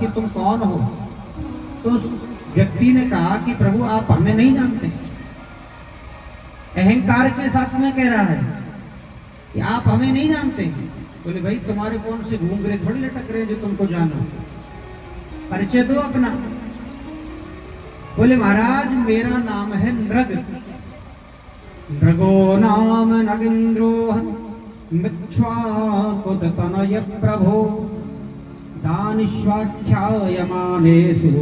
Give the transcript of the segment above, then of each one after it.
कि तुम कौन हो? तो उस व्यक्ति ने कहा कि प्रभु आप हमें नहीं जानते। अहंकार के साथ में कह रहा है कि आप हमें नहीं जानते। बोले भाई तुम्हारे कौन से घूंघरे थोड़ी लटक रहे जो तुमको जानो, परिचय दो अपना। बोले महाराज मेरा नाम है नृग, नृगो नाम नगेंद्रो मिक्ष्वाकुततनय प्रभो दानिष्वाख्यायमानेषु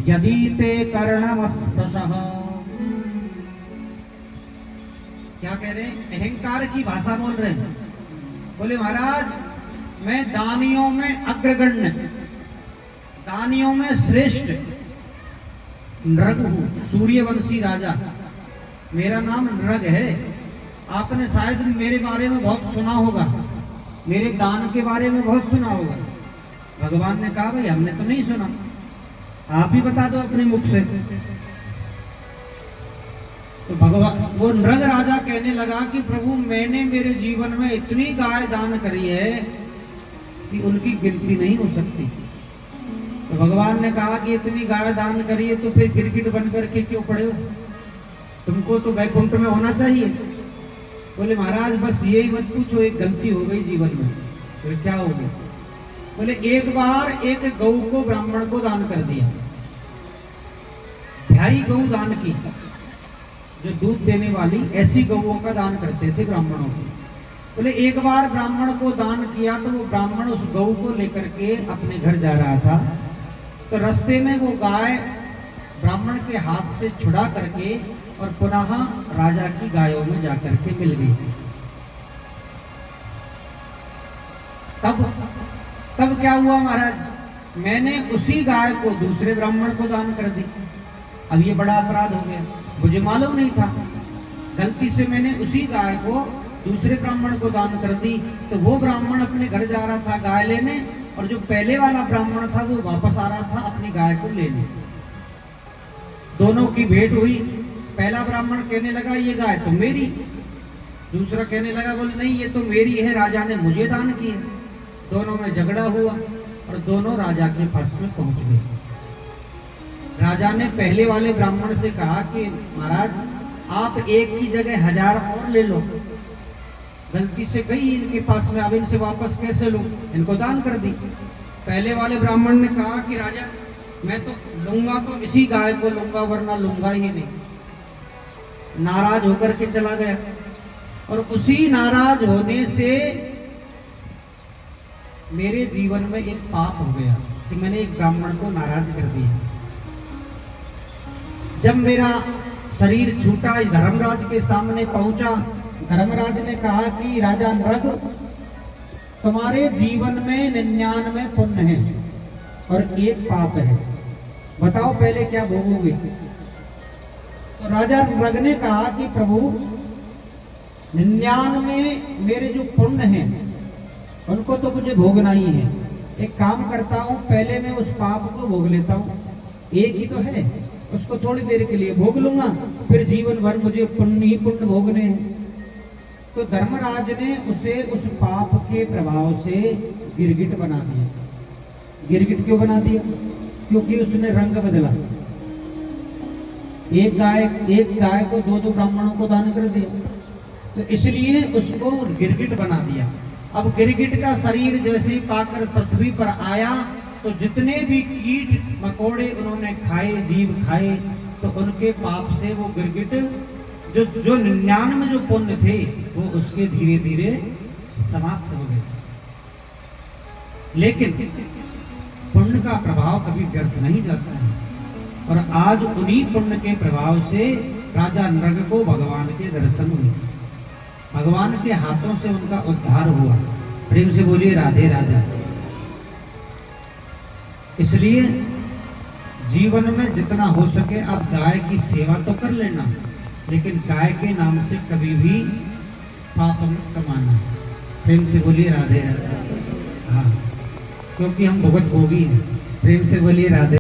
यदि ते कर्णमस्पृशः। क्या कह रहे हैं? अहंकार की भाषा बोल रहे हैं। बोले महाराज मैं दानियों में अग्रगण्य, दानियों में श्रेष्ठ नृग हूं, सूर्यवंशी राजा। मेरा नाम नृग है। आपने शायद मेरे बारे में बहुत सुना होगा, मेरे दान के बारे में बहुत सुना होगा। भगवान ने कहा भाई हमने तो नहीं सुना, आप ही बता दो अपने मुख से। तो भगवान वो नृग राजा कहने लगा कि प्रभु मैंने मेरे जीवन में इतनी गाय दान करी है कि उनकी गिनती नहीं हो सकती। तो भगवान ने कहा कि इतनी गाय दान करी है तो फिर गिरगिट बन करके क्यों पड़े हो? तुमको तो वैकुंठ में होना चाहिए। बोले महाराज बस यही मत पूछो, एक गलती हो गई जीवन में। तो क्या हो गया? बोले एक बार एक गऊ को ब्राह्मण को दान कर दिया, ब्याई गऊ दान की, जो दूध देने वाली ऐसी गऊओं का दान करते थे ब्राह्मणों को। बोले एक बार ब्राह्मण को दान किया तो वो ब्राह्मण उस गऊ को लेकर के अपने घर जा रहा था, तो रास्ते में वो गाय ब्राह्मण के हाथ से छुड़ा करके और पुनः राजा की गायों में जाकर के मिल गई। तब क्या हुआ महाराज? मैंने उसी गाय को दूसरे ब्राह्मण को दान कर दी। अब ये बड़ा अपराध हो गया, मुझे मालूम नहीं था, गलती से मैंने उसी गाय को दूसरे ब्राह्मण को दान कर दी। तो वो ब्राह्मण अपने घर जा रहा था गाय लेने, और जो पहले वाला ब्राह्मण था वो वापस आ रहा था अपनी गाय को लेने। दोनों की भेंट हुई। पहला ब्राह्मण कहने लगा ये गाय तो मेरी, दूसरा कहने लगा बोले नहीं ये तो मेरी है, राजा ने मुझे दान की है। दोनों में झगड़ा हुआ और दोनों राजा के पास में पहुंच गए। राजा ने पहले वाले ब्राह्मण से कहा कि महाराज आप एक की जगह 1000 और ले लो, गलती से गई इनके पास में, अब इनसे वापस कैसे लूं? इनको दान कर दी। पहले वाले ब्राह्मण ने कहा कि राजा मैं तो लूंगा तो इसी गाय को लूंगा, वरना लूंगा ही नहीं। नाराज होकर के चला गया, और उसी नाराज होने से मेरे जीवन में एक पाप हो गया कि मैंने एक ब्राह्मण को नाराज कर दिया। जब मेरा शरीर छूटा, धर्मराज के सामने पहुंचा, धर्मराज ने कहा कि राजा नृग तुम्हारे जीवन में 99 पुण्य है और 1 पाप है, बताओ पहले क्या भोगोगे? तो राजा नृग ने कहा कि प्रभु 99 मेरे जो पुण्य हैं उनको तो मुझे भोगना ही है। एक काम करता हूं, पहले मैं उस पाप को भोग लेता हूं, एक ही तो है, उसको थोड़ी देर के लिए भोग लूंगा, फिर जीवन भर मुझे पुण्य ही पुण्य भोगने हैं। तो धर्मराज ने उसे उस पाप के प्रभाव से गिरगिट बना दिया। गिरगिट क्यों बना दिया? क्योंकि उसने रंग बदला। एक गाय को 2 ब्राह्मणों को दान कर दिया, तो इसलिए उसको गिरगिट बना दिया। अब गिरगिट का शरीर जैसे पाकर पृथ्वी पर आया तो जितने भी कीट मकोड़े उन्होंने खाए, जीव खाए, तो उनके पाप से वो गिरगिट जो 99 जो पुण्य थे वो उसके धीरे धीरे समाप्त हो गए। लेकिन पुण्य का प्रभाव कभी व्यर्थ नहीं जाता है, और आज उन्हीं पुण्य के प्रभाव से राजा नृग को भगवान के दर्शन हुए, भगवान के हाथों से उनका उद्धार हुआ। प्रेम से बोलिए राधे राधे। इसलिए जीवन में जितना हो सके आप गाय की सेवा तो कर लेना, लेकिन गाय के नाम से कभी भी पाप मत कमाना। प्रेम से बोलिए राधे राधे। हाँ, क्योंकि हम भुगत भोगी हैं। प्रेम से बोलिए राधे।